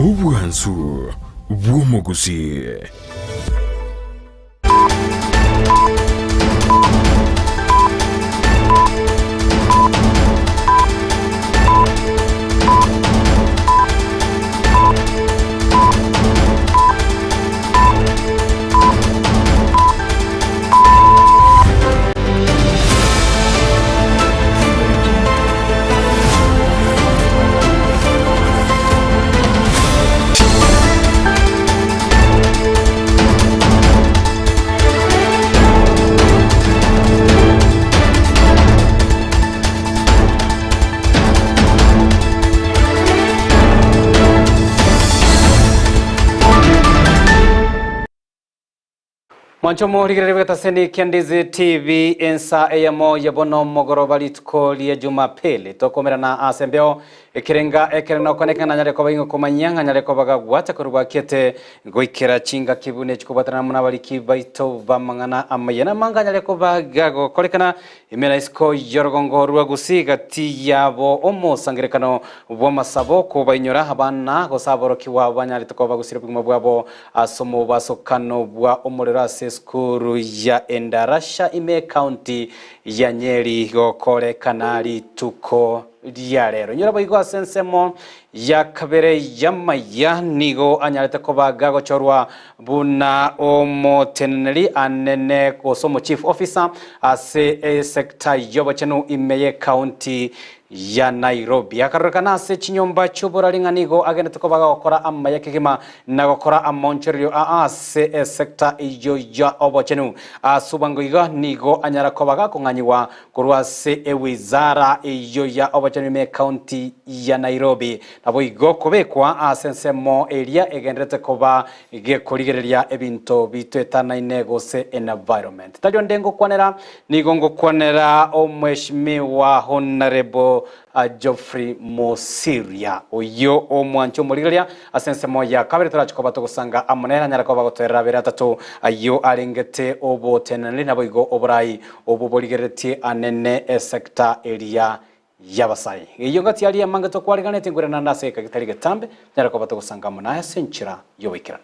Ubwansu bw'omuguzi. Mwanchomo ligirebe kataseni Kendizi TV ensa eyamo yabono mogoroba litko liya Jumapili tokomera na asembeo ekerena konekana nyale ko bayingo komanyanga nyale ko bagagwata kurwa kete goikera chinga kibune chikubatana muna baliki baito bamangana amayena manga nyale ko bagago kolekana imena isko yorgongo ruagusiga tiyabo omo sangerekano bwomasabo ko bayinyora abana go saboro kiwa banyale to ko bagusira bwimo bwabo asomo basokano bwa omorerase skuru ya Endarasha ime county ya Nyeri gokore kanali tuko dia rero nyora igwa sensemo ya kabere yamaya nigo anyalete ko bagago chorwa buna omoteneli anene ko somo chief officer ase sector yobocheno imeye county ya Nairobi akarukana se chinyomba chubora linganigo agene to ko bagakora amaya kigima nagokora amoncherio ase sector iyo ya obocheno asubango iga nigo anyara ko bagako nganyiwa kurwa se wizara iyo ya obocheno county ya Nairobi nabo igo kobekwa asensemo area egendete koba igekorigereria ebinto bitwetana inego se environment tajo ndengo kwanera nigongo kwanera omweshimiwa honorable Geoffrey Mosiria oyo omwancho murigeria asensemo ya kabiri turachikoba tugusanga amunera nyara koba gotera bera tatu ayo arengete obotenani nabo igo oburai obuborigereti anene sector area yabasai iyo ngati yali amanga to kwariganete ngurana naseka kitari getambe nyara ko batugusanga muna senchira yobikira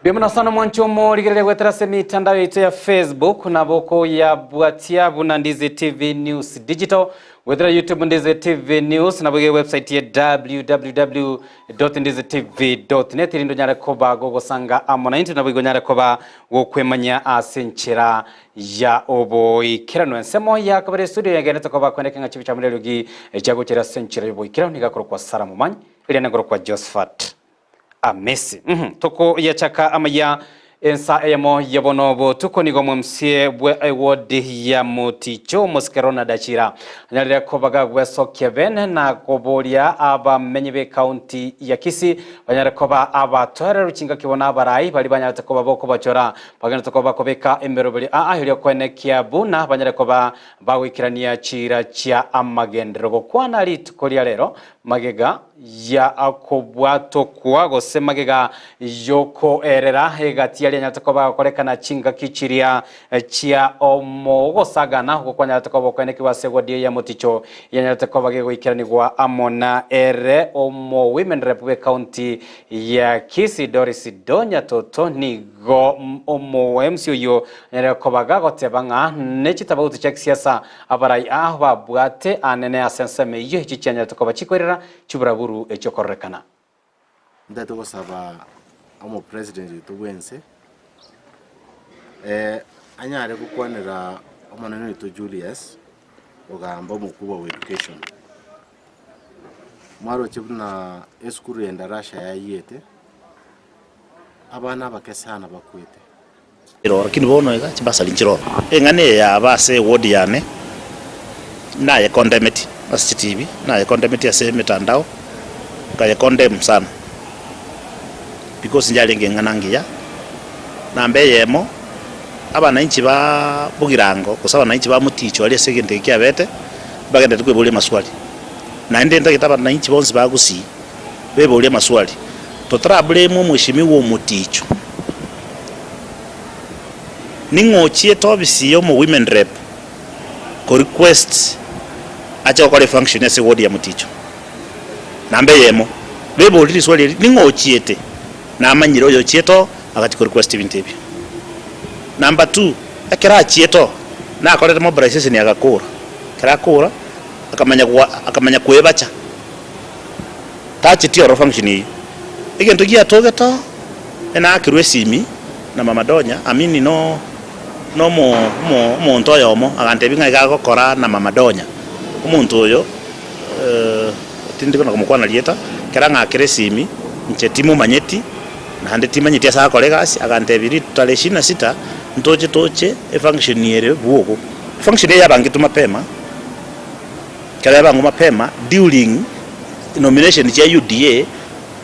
Bienvenue sana mwanchomo ligere wetrase mitandao yetu ya Facebook na boko ya Bwatia Bunandizi TV News Digital wetra YouTube Ndizi TV News na boge website ya www.ndizitv.net ilindo nyare koba gogo sanga amona intu na boge nyare koba wokwemanya asenchira ya oboi kirano nsemo ya kabare studio ya geneta koba kweneka ngachibi cha mulelugi jago chira senchira yoboi kirano nigakoro kwa Sara Mumanyi ili nagoro kwa Josephat Amesi toko ya chaka amaya ensa eyamo yabonobo tuko nigo mwemsie bwe award ya moticho moskerona dachira nyalira kobaga gweso Kevin na koboria aba menyebe county ya Kisii banyara koba aba twara rukinga kibona abarai bali banyara koba boko bachora bagana koba kobeka emberobeli ahiryo kwenekia buna banyara koba bawikirania chira cha amagendero gokwana litukolia lero magega ya akobwato kwago semagega yoko erera hegati yali nyatakoba korekana chinga kichiria chia omogo sagana gokwanya takoba kweneki wasegodi ya moticho yanyatakoba gego ikiranigwa amona ere omo women rep county ya Kisii Doris Donya toto nigo omo MCU nyatakoba gago tebanga nechitabutu cha siasa abarai ahwa bwate anene asenseme iyo chichanya takoba chikorera chubraburu echokorekana ndato gosaba amo president tuwense anyare kukwanira omonene to Julius ogamba mukuba wa education maro chibuna eskuru ya Endarasha ya yete abana bakesana bakwete iro lakini bono ega chibasa linchiro engane ya base ward yane naye condemned as TV naye condemned ase mitandao kaya condemn sana because njali ngenganangia na mbeyemo abananchi ba Bugirango kosa abananchi ba Muticho ali second kia bete bagenda tukwebulia maswali na ndenda kitaba abananchi bonse bagusi bebulia maswali totrabulemo mweshimiwa Muticho ningochie tobisi yo mu women rep ko request acha ko function ya ward ya Muticho nambe yemo bebuliri swali ningochiete na amanyiro yo chieto akati ko request bintebi. Number 2 akira chieto na akorete mobilization yakakura kira kura akamanya kwebacha tachi tio function yi igento gia togeto ena akirwe simi na mama donya amini no muntu oyomo agantebi ngai gakokora na mama donya umuntu oyo tindiko nakumukwana lieta kera ngakire simi nchetimu manyeti na hande timanyeti asa kolegasi agantebiri tutale 26 toche function yere buoko function ya bangitu mapema kala bangu mapema during nomination ya UDA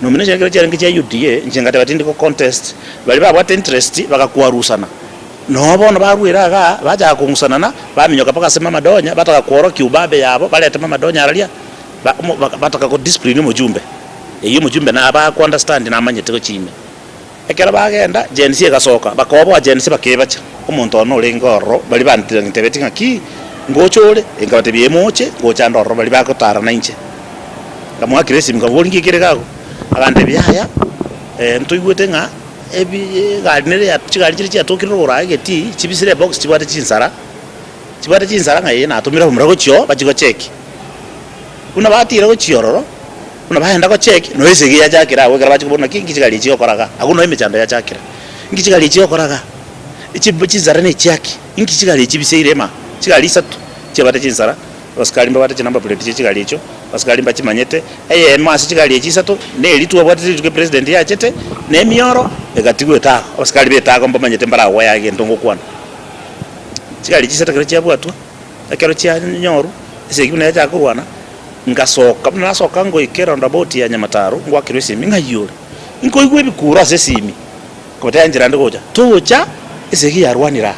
nomination ya UDA njengate batindiko contest bali babwate interest bakakuarusana no bona barwiraga baja kungusanana baminyoka paka sema madonya bataka kuoro kiubabe yabo baleta madonya aralia bataka ko discipline mujumbe iyo mujumbe na aba ku understand na amanyete ko chime ekera bagenda jensi egasoka bakobo jensi bakebacha umuntu ono lengoro bali bantira ntebetinga ki ngochole engabate biemoche ngochando bali bakotara na inche kamwa kiresi mkabolingi kirekago agante byaya ntoigwete nga ebi gardenere ya chigali chya tokirora geti chibisire box chibate chinsara nga yena atumira umurago chyo bachiko check kuna batira ko chiororo kuna bahenda ko check no ese giya jakira we gara bachiko bona kingi chigali chyo koraga akuno imechando ya jakira ingi chigali chyo koraga ichibuchi zara ne chaki ingi chigali chibisire ma chigali satu chibate chinsara basikali mbabate chinamba plate chigali icho basikali mbachi manyete masi chigali echisatu ne litu abwate tuke president ya chete ne mioro egatigwe ta basikali beta ko mbamanyete mbara waya ntongo kwana chigali chisatu kare chabwatwa akero chia nyoru ese kibuna ya kwana ngasoka nasoka ngo ikera ndaboti ya Nyamataro ngo akirwese mingayore inko igwe bikura sesimi ko tanjira ndikoja tocha ese ki yarwanira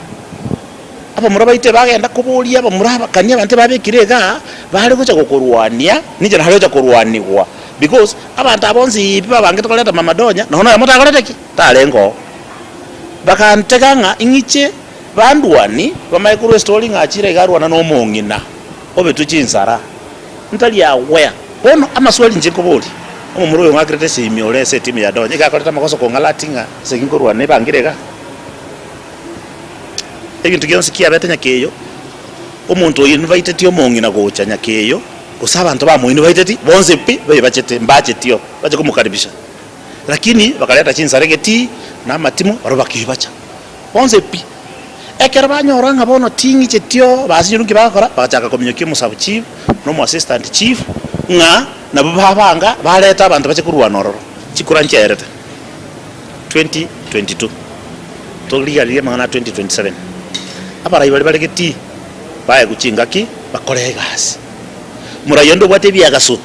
apa murabaite bagenda kubulia apa muraba kanya bante babekirega bali kucha kokorwania nije na haloja korwanirwa because abantu abonzi babange tokoleta mamadonya nono yamota akoleteki talengo bakanteganga ingiche bandwani bamaikuru storing achire garwana no mongina obetu chinsara ntali aware bono amaswali nje koboli omumuro yo ngakrete simi ole se timu ya donya gakoleta makoso ko ngalatinga sekinkorwane bangirega ebintu gyonse kiabete nyakeyo omuntu invite tio mongina gocha nyakeyo kusaba abantu ba mu invite bonze pi bachete mbache tio baje kumukaribisha lakini bakaleta chinsaregeti na matimu barobakibacha bonze pi ekera banyoranga bono tingi chetio basiruki bakora bachaka komyoki musabu chief no mu assistant chief nga na babanga baleta abantu bache kurwanoro chikura ncherete 2022 toliga liye mangana 2027 abara ibali balegeti baye kuchinga ki bakore gasi murayondo bwate byagaso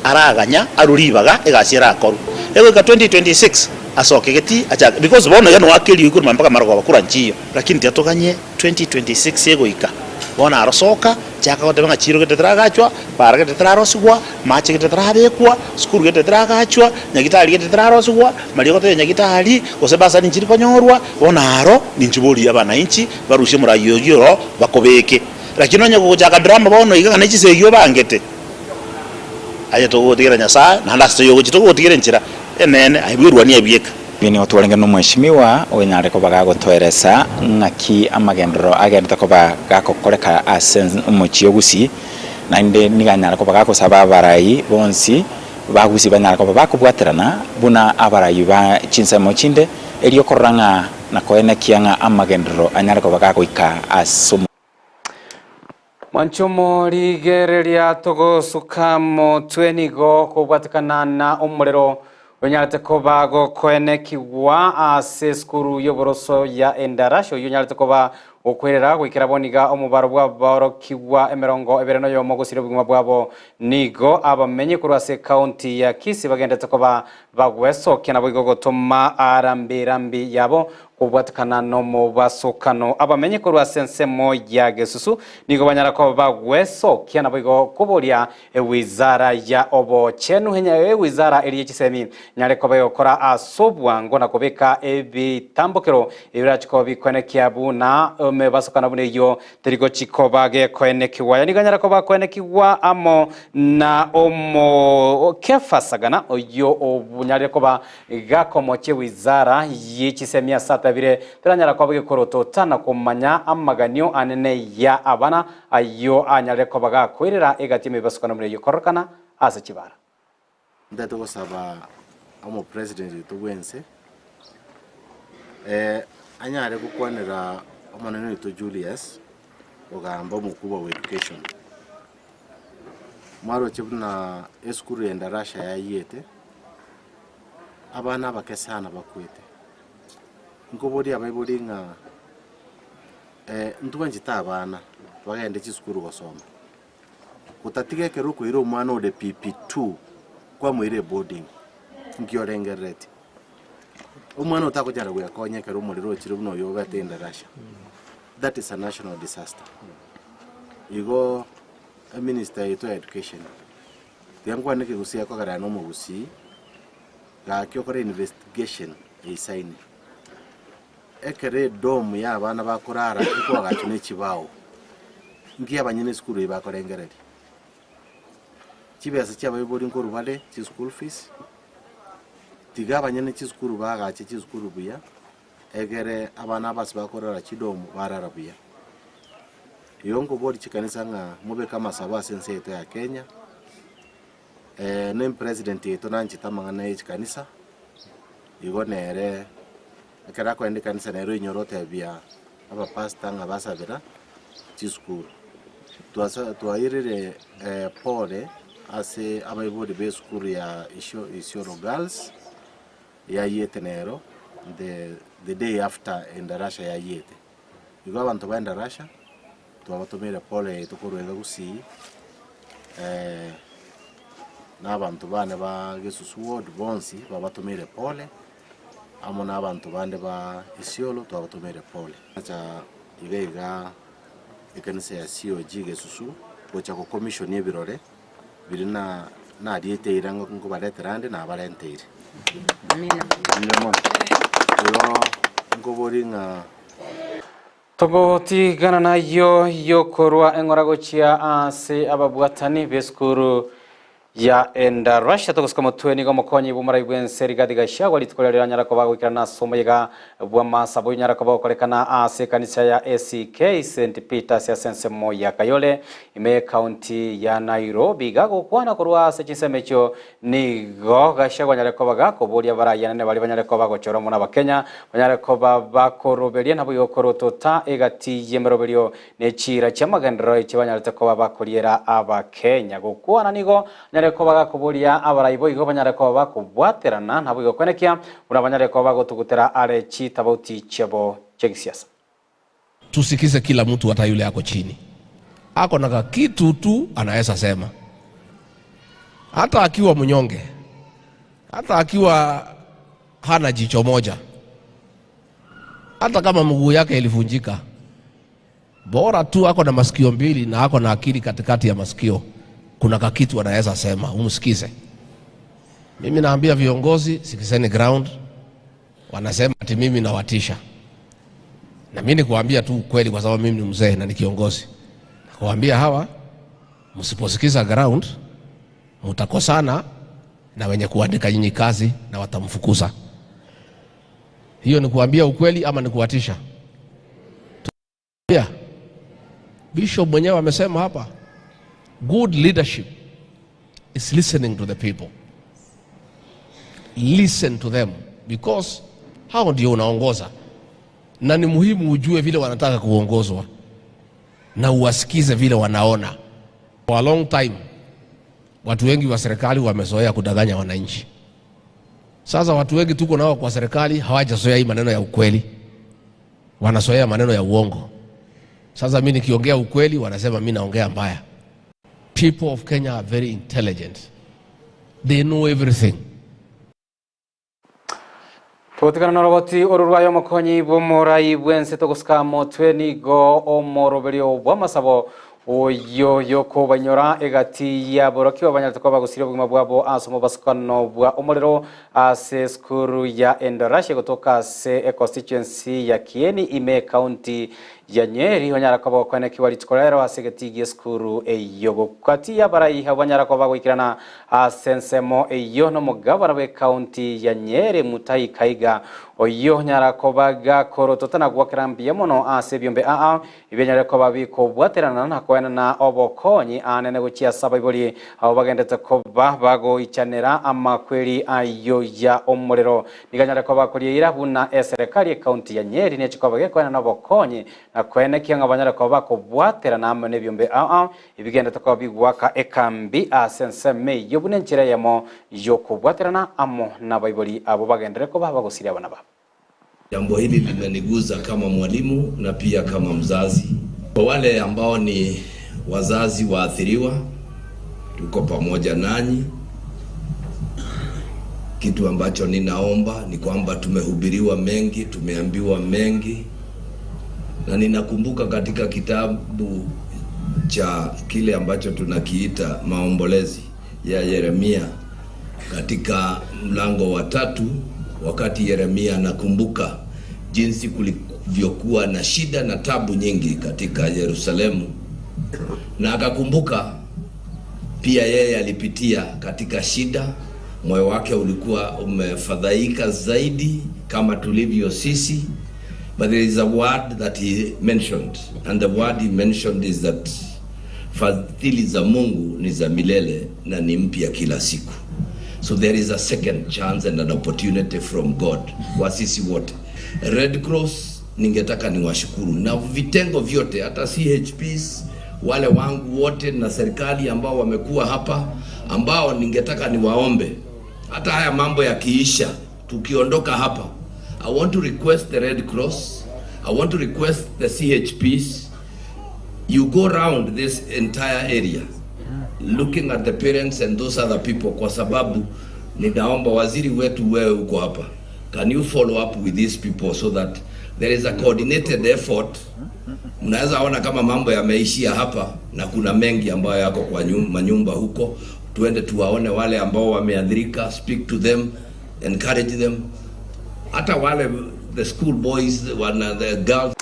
araganya aruribaga egasi rakoru ewe ka 2026 asoke geti acha because bona gano wakeli ikuru mpaka maroko bakura nchiyo lakini tiatokanye 2026 yego ika bona arosoka chaka kote banga chiro getetra gachwa para getetra rosugwa machi getetra bekwa skuru getetra gachwa nyagitali getetra rosugwa mali kote nyagitali osebasa ninchiri konyorwa bona aro ninchiboli abana inchi barushe murayoyo bakobeke lakini onye kuchaka drama bono iga kana chisegyo bangete aye to gotigera nyasa na ndasto yo chito gotigera nchira enene aibirwa ni abieka bini otwalenga no mweshimiwa oinyare ko bagago tweresa ngaki amagendro agenda ko bagakokoreka asen umuchiyo gusi nainde niganyara ko bagago saba barayi bonsi bagusi banyara ko bakubwaterana buna abarayi ba chinsa mochinde eliyo koranga na koene kianga amagendro anyara ko bagago ika asum Manchomo ligereria togo sukamo twenigo kubwatikana na umurero Yonyalete koba go koene kiwa ase skuru yoboroso ya Endarasho yonyalete koba okwerera gwikira boniga omubaro bwa baro kiwa emerongo ebereno yo mogusire bwima bwabo nigo abamenye kurase county ya Kisii bagendete koba bagweso kena bwigo gotoma arambirambi yabo obwatikana no mubasukano abamenye ko rwasensemo ya Gesusu nigo banyara ko bagweso kiana bigo kuboria wizara ya obochenu henya wizara eri yekisemi nyare ko bayokora asobwa ngona kobeka ebitambokero ibirachiko bikwenekia buna mebasukana bune yo terigo chikoba ge kwenekiwa yani ganyara ko bakwenekiwa amo na omo kefasagana oyo obunyare ko ba gakomoche wizara yekisemi satabire teranyara ko bigikoroto tana kumanya amaganyo anene ya abana ayo anyare ko baga kwirira egatime basukana muri yokorokana asa kibara ndato gusaba amo president tugwense anyare gukwanira omanene to Julius ogamba mukuba wa education mwaro chibuna eskuru enda Russia ya yete abana bakesana bakwete ngobodi abayibodi nga ntuba njita abana bagende chiskuru gosoma kutatige keruko iro mwana ode PP2 kwa mwire boarding ngiorengerete umwana utakujara kuyakonye kero muliro chiri buno yoga tenda Russia. That is a national disaster. You go a minister to education tiangwa neke gusia ko gara no mugusi ga kyokore investigation eisaini ekere dom ya abana bakorara iko gachune kibao ngi abanyene skuru bakorengerere kibese cyabayibori ngo rubale chi school fees tiga abanyene chi skuru bagache chi skuru buya egere abana basi bakorara kidomo bararabuya yongo bodi chikanisa nga mube kama sawa sense yetu ya Kenya nem president yetu nanchi tamanga na chikanisa igo nere akara ko kanisa nero inyorote bia aba pastor nga basabira chiskuru tuairire pole ase abayibodi be skuru ya Isiolo girls ya yete nero the day after in the Russia ya yete igo abantu baenda Russia tuwabatumire pole tukuruega gusi n'abantu bane ba Gesusu ward bonsi babatumire pole amo n'abantu bande ba Isiolo tuwabatumire pole acha ibega ikanisa ya COG Gesusu bocha ko commission y'ebirore birina na diete irango ngo baleterande na balentere amina ngo boringa Togoti gana na yo korwa engorago chia ase ababwatani beskuru ya enda Russia togoska mutweni go mokonyi bumara ibwenseri gadiga shagwa litkolera nyara ko bagwikana somoyega bwa masabo nyara ko bakorekana ase kanisa ya ACK St Peter's ya sensemo ya Kayole ime county ya Nairobi gago kwana korwa ase chisemecho ni go gashagwa nyara ko baga ko bolia baraya nene bali banyara ko bago choro muna bakenya banyara ko bakorobelia nabo yokorotota egati yemeroberio ne chira chamagandro ikibanyara ko bakoliera abakenya go kwana nigo ko baga kuburia abarayibo igo banyare ko bakubwaterana nabo igokwenekia urabanyare ko bagotugutera ale chita bauti chebo chegisiasa. Tusikize kila mtu hata yule yako chini. Ako na kitu tu anaweza sema. Hata akiwa mnyonge. Hata akiwa hana jicho moja. Hata kama mguu yake ilivunjika. Bora tu ako na masikio mbili na ako na akili katikati ya masikio. Kuna kakitu wanaweza sema, umsikize. Mimi naambia viongozi, sikizeni ground. Wanasema ati mimi nawatisha. Na mimi nikuambia tu kweli kwa sababu mimi ni mzee na ni kiongozi. Nakuambia hawa, msiposikiza ground, mtakosana na wenye kuandika nyinyi kazi na watamfukuza. Hiyo ni kuambia ukweli ama ni kuwatisha? Bishop mwenyewe amesema hapa. Good leadership is listening to the people. Listen to them because hao ndio unaongoza. Na ni muhimu ujue vile wanataka kuongozwa. Na uwasikize vile wanaona. For a long time watu wengi wa serikali wamezoea kudanganya wananchi. Sasa watu wengi tuko nao kwa serikali hawajazoea hii maneno ya ukweli. Wanazoea maneno ya uongo. Sasa mimi nikiongea ukweli wanasema mimi naongea mbaya. People of Kenya are very intelligent. They know everything. Kutikana na roboti orurwayo mokonyi bomorai bwense togusika motwe nigo omoroberio bwa masabo oyo yoko banyora egati ya boroki abanyarwanda ko bagusira bugima bwabo asomo basukano bwa omorero ase skuru ya Endorashe kutoka se constituency ya Kieni ime county ya Nyeri honyara ko kwane kiwali tkorero asegeti skuru eyogo kwati ya barai habanyara ko bagwikirana asensemo eyo no mugabara we county ya Nyeri Mutai Kaiga oyo nyara ko baga korototana gwakrambiye mono ase byombe ibenyara ko babiko bwaterana na kwena na obokonyi anene gukia sabaiboli abo bagendete ko bago ichanera amakweri ayo ya omorero niganyara ko bakuriye irabuna serikali county ya Nyeri ne chiko bage kwena na obokonyi na kwene kianga banyara ko bako bwaterana amene byombe ibigendete ko bigwaka ekambi asenseme yobune nchira yamo yoko bwaterana amo na baiboli abo bagendere ko bagosiria abana babo. Jambo hili limeniguza kama mwalimu na pia kama mzazi. Kwa wale ambao ni wazazi waathiriwa, tuko pamoja nanyi. Kitu ambacho ninaomba ni kwamba tumehubiriwa mengi, tumeambiwa mengi. Na ninakumbuka katika kitabu cha kile ambacho tunakiita maombolezi ya Yeremia katika mlango wa 3, wakati Yeremia anakumbuka jinsi kulivyokuwa na shida na tabu nyingi katika Yerusalemu, na akakumbuka pia yeye alipitia katika shida, moyo wake ulikuwa umefadhaika zaidi kama tulivyo sisi. But there is a word that he mentioned, and the word he mentioned is that fadhili za Mungu ni za milele na ni mpya kila siku. So there is a second chance and an opportunity from God kwa sisi wote. Red Cross ningetaka niwashukuru, na vitengo vyote, hata CHPs, wale wangu wote na serikali ambao wamekuwa hapa, ambao ningetaka niwaombe hata haya mambo yakiisha, tukiondoka hapa, I want to request the Red Cross, I want to request the CHPs, you go around this entire area looking at the parents and those other people, kwa sababu ninaomba waziri wetu wewe uko hapa, can you follow up with these people so that there is a coordinated effort. Mnaweza ona kama mambo yameishia hapa na kuna mengi ambayo yako kwa manyumba huko, tuende tuwaone wale ambao wameadhirika, speak to them, encourage them. Hata wale the school boys, the girls.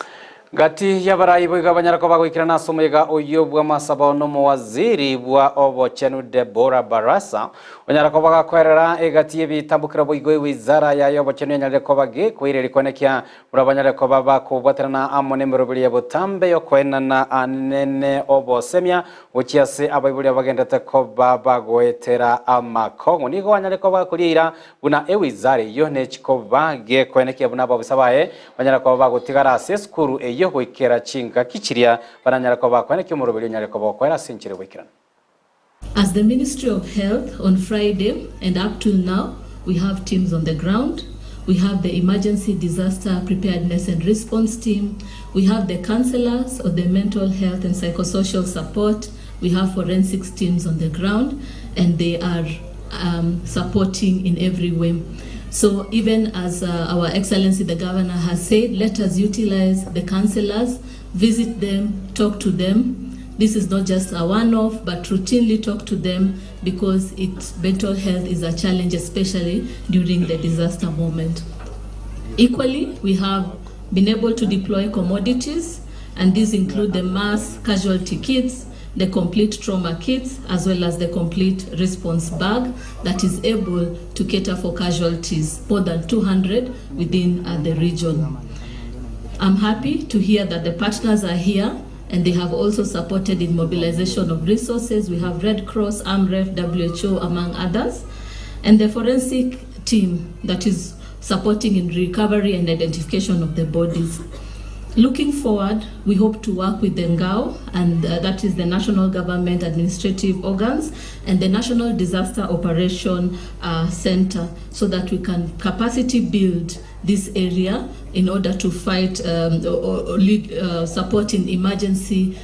Gati ya barai bwiga banyara ko bagwikirana somega oyo bwa masaba no waziri bwa obochenu Deborah Barasa onyara ko bagakwerera egati ebitambukira bwigo wizara ya obochenu nyare ko bage kwireri konekia murabanyare ko baba ko baterana amone merobiri botambe yo kwena na anene obosemia uchiase abaibuli abagendete ko baba goetera amakongo nigo anyare ko bakurira buna ewizare yo nechiko bage konekia buna babusabaye banyara ko bagotigara seskuru yo kwikera chinga kichiria baranyara ko bakwane cyo murobiri nyare ko bakwera sincire wikirana. As the Ministry of Health on Friday and up till now, we have teams on the ground. We have the Emergency Disaster Preparedness and Response Team. We have the counselors of the mental health and psychosocial support. We have forensics teams on the ground, and they are supporting in every way. So even as our Excellency the Governor has said, let us utilize the councillors, visit them, talk to them. This is not just a one-off, but routinely talk to them, because mental health is a challenge, especially during the disaster moment. Equally, we have been able to deploy commodities, and these include the mass casualty kits, the complete trauma kits, as well as the complete response bag that is able to cater for casualties, more than 200 within the region. I'm happy to hear that the partners are here, and they have also supported in mobilization of resources. We have Red Cross, AMREF, WHO, among others, and the forensic team that is supporting in recovery and identification of the bodies. Looking forward, we hope to work with the NGAO, and that is the National Government Administrative Organs, and the National Disaster Operation Center, so that we can capacity build this area in order to fight or lead support in emergency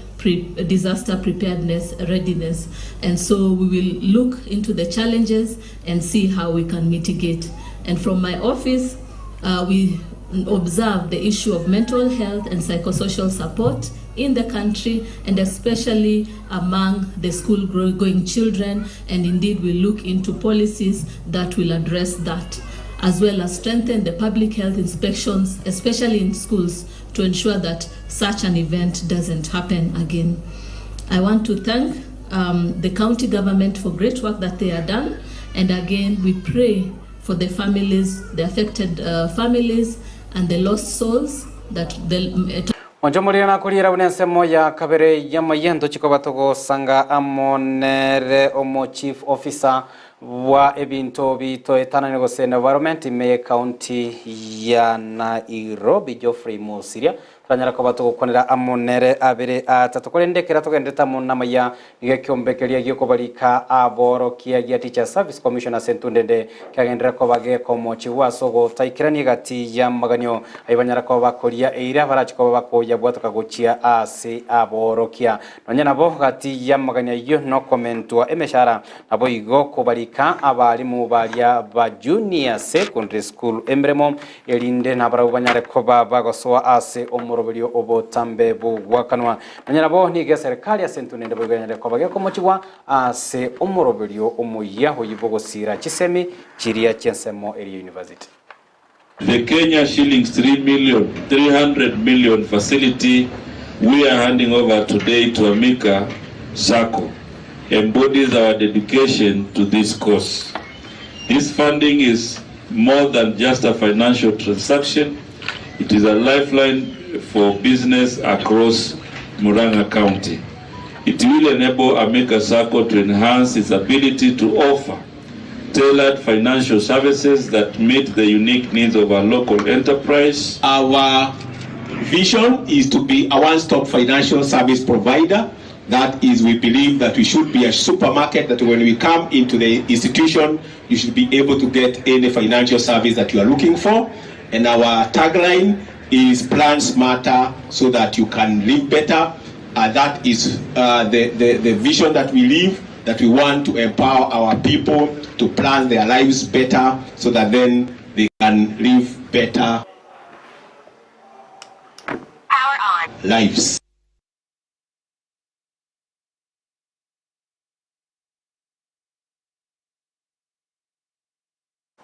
disaster preparedness readiness. And so we will look into the challenges and see how we can mitigate. And from my office, we observe the issue of mental health and psychosocial support in the country, and especially among the school-going children, and indeed we look into policies that will address that, as well as strengthen the public health inspections, especially in schools, to ensure that such an event doesn't happen again. I want to thank the county government for great work that they have done, and again we pray for the families, the affected families and the lost souls that the Onjomuriana kulira unensemo ya kabere ya mayendo chikoba togo sanga amonere omo chief officer wa ebinto bito etana negose na environment me county ya Nairobi Geoffrey Musiria tanyara ko batogo konera amonere abere atatu kolendekera togendeta mu nama ya ngekyombekeria gyoko balika aboro kia ya teacher service commissioner Sentundende kagendera ko bage ko mochi wasogo taikirani gati ya maganyo aibanyara ko bakoria eira barachiko bakoya bwatoka gochia ase aboro kia nonyana bo gati ya maganya yo no commentwa emeshara abo igo ko balika abalimu balia ba junior secondary school embremo elinde nabara banyare ko bagosoa ase Robelio obo tambe bu wakanwa nanyana bo ni serikali ya Sentundende buganyale ko bage ko mochiwa ase Robelio omuyaho yibogosira chisemi chiria chensemo eri university. The Kenya shillings 300 million facility we are handing over today to Amika Sacco embodies our dedication to this cause. This funding is more than just a financial transaction. It is a lifeline for business across Murang'a County. It will enable Amika Sacco to enhance its ability to offer tailored financial services that meet the unique needs of our local enterprise. Our vision is to be a one-stop financial service provider. That is, we believe that we should be a supermarket, that when we come into the institution, you should be able to get any financial service that you are looking for. And our tagline is plan smarter so that you can live better. That is the vision that we live, that we want to empower our people to plan their lives better so that then they can live better lives.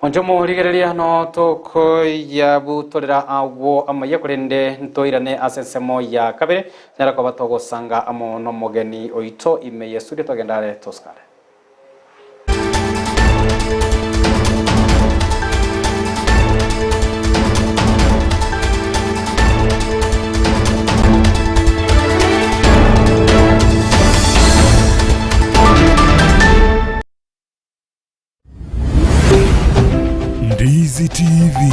Onjomo rigereria no toko ya butorera awo amaya kurende ntoirane asensemo ya kabere nera ko batogo sanga amo no mogeni oito imeye studio togendare toskare. Ndizi TV.